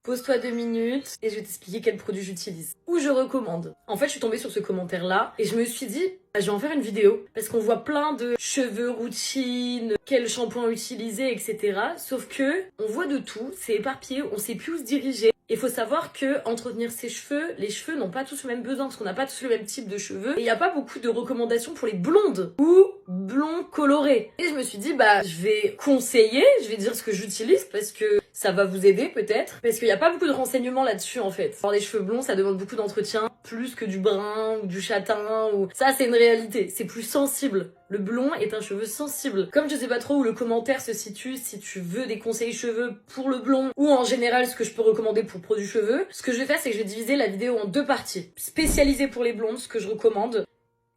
Pose-toi 2 minutes et je vais t'expliquer quel produit j'utilise. Ou je recommande. En fait, je suis tombée sur ce commentaire-là et je me suis dit, je vais en faire une vidéo. Parce qu'on voit plein de cheveux, routines, quel shampoing utiliser, etc. Sauf que, on voit de tout, c'est éparpillé, on sait plus où se diriger. Il faut savoir que entretenir ses cheveux, les cheveux n'ont pas tous le même besoin parce qu'on n'a pas tous le même type de cheveux. Et il n'y a pas beaucoup de recommandations pour les blondes ou blonds colorés. Et je me suis dit, je vais conseiller, je vais dire ce que j'utilise parce que ça va vous aider peut-être. Parce qu'il n'y a pas beaucoup de renseignements là-dessus en fait. Avoir des cheveux blonds, ça demande beaucoup d'entretien, plus que du brun ou du châtain. Ou ça, c'est une réalité. C'est plus sensible. Le blond est un cheveu sensible. Comme je sais pas trop où le commentaire se situe, si tu veux des conseils cheveux pour le blond ou en général ce que je peux recommander pour produits cheveux, ce que je vais faire, c'est que je vais diviser la vidéo en 2 parties. Spécialisée pour les blondes, ce que je recommande,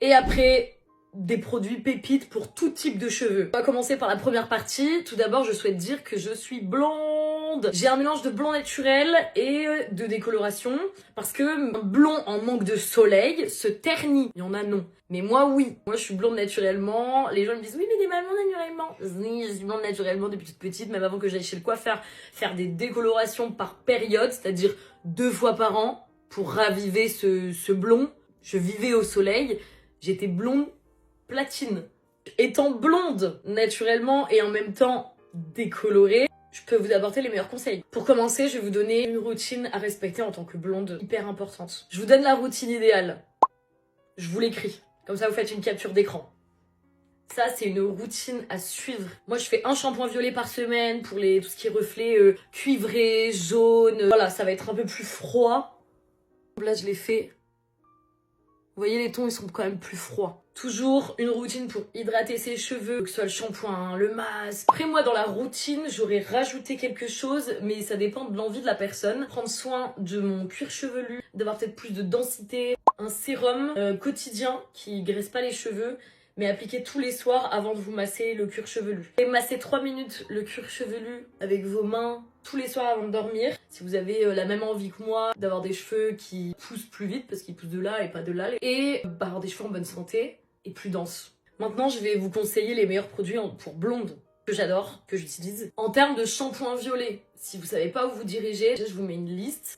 et après des produits pépites pour tout type de cheveux. On va commencer par la première partie. Tout d'abord, je souhaite dire que je suis blonde. J'ai un mélange de blond naturel et de décoloration parce que un blond en manque de soleil se ternit. Il y en a non. Mais moi, oui. Moi, je suis blonde naturellement. Les gens me disent, oui, mais t'es pas blonde naturellement. Oui, je suis blonde naturellement depuis toute petite, même avant que j'aille chez le coiffeur faire des décolorations par période, c'est-à-dire 2 fois par an pour raviver ce blond. Je vivais au soleil. J'étais blonde platine. Étant blonde naturellement et en même temps décolorée, je peux vous apporter les meilleurs conseils. Pour commencer, je vais vous donner une routine à respecter en tant que blonde hyper importante. Je vous donne la routine idéale. Je vous l'écris. Comme ça, vous faites une capture d'écran. Ça, c'est une routine à suivre. Moi, je fais un shampoing violet par semaine pour tout ce qui est reflets cuivrés, jaunes. Voilà, ça va être un peu plus froid. Là, je l'ai fait. Vous voyez, les tons, ils sont quand même plus froids. Toujours une routine pour hydrater ses cheveux, que ce soit le shampoing, le masque. Après, moi, dans la routine, j'aurais rajouté quelque chose, mais ça dépend de l'envie de la personne. Prendre soin de mon cuir chevelu, d'avoir peut-être plus de densité. Un sérum quotidien qui graisse pas les cheveux, mais appliquez tous les soirs avant de vous masser le cuir chevelu. Et massez 3 minutes le cuir chevelu avec vos mains tous les soirs avant de dormir. Si vous avez la même envie que moi d'avoir des cheveux qui poussent plus vite parce qu'ils poussent de là et pas de là, et avoir des cheveux en bonne santé et plus denses. Maintenant, je vais vous conseiller les meilleurs produits pour blondes que j'adore, que j'utilise. En termes de shampoing violet, si vous savez pas où vous diriger, je vous mets une liste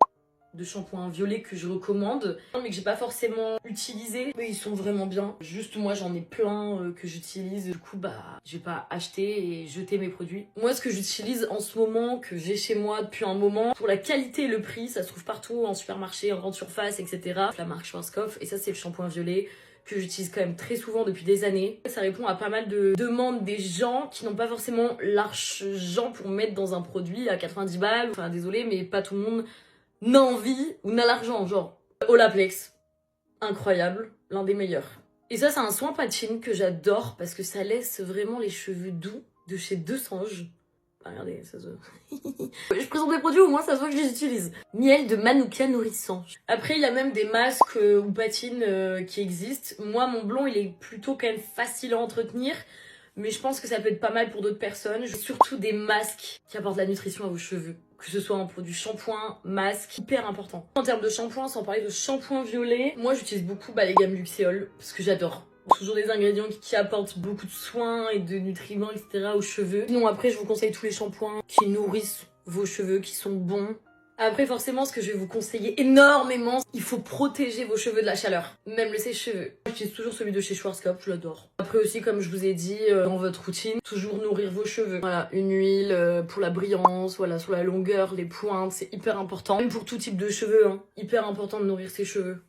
de shampoings violets que je recommande, mais que j'ai pas forcément utilisé, mais ils sont vraiment bien. Juste moi j'en ai plein que j'utilise, du coup je vais pas acheter et jeter mes produits. Moi ce que j'utilise en ce moment, que j'ai chez moi depuis un moment, pour la qualité et le prix, ça se trouve partout en supermarché, en grande surface, etc. La marque Schwarzkopf, et ça c'est le shampoing violet que j'utilise quand même très souvent depuis des années. Ça répond à pas mal de demandes des gens qui n'ont pas forcément l'argent pour mettre dans un produit à 90 balles. Enfin désolé, mais pas tout le monde n'a envie ou n'a l'argent, genre Olaplex, incroyable, l'un des meilleurs. Et ça c'est un soin patine que j'adore parce que ça laisse vraiment les cheveux doux de chez Deux Sanges. Regardez, ça se... Je présente des produits, au moins ça se voit que je les utilise. Miel de Manuka nourrissant. Après il y a même des masques ou patines qui existent. Moi mon blond il est plutôt quand même facile à entretenir, mais je pense que ça peut être pas mal pour d'autres personnes. Surtout des masques qui apportent la nutrition à vos cheveux. Que ce soit en produit shampoing, masque, hyper important. En termes de shampoing, sans parler de shampoing violet, moi j'utilise beaucoup les gammes Luxéol, parce que j'adore. Toujours des ingrédients qui apportent beaucoup de soins et de nutriments, etc. aux cheveux. Sinon après je vous conseille tous les shampoings qui nourrissent vos cheveux, qui sont bons. Après forcément ce que je vais vous conseiller énormément, il faut protéger vos cheveux de la chaleur, même le sèche-cheveux. J'utilise toujours celui de chez Schwarzkopf, je l'adore. Après aussi comme je vous ai dit dans votre routine, toujours nourrir vos cheveux. Voilà, une huile pour la brillance, voilà, sur la longueur, les pointes, c'est hyper important. Même pour tout type de cheveux, hein, hyper important de nourrir ses cheveux.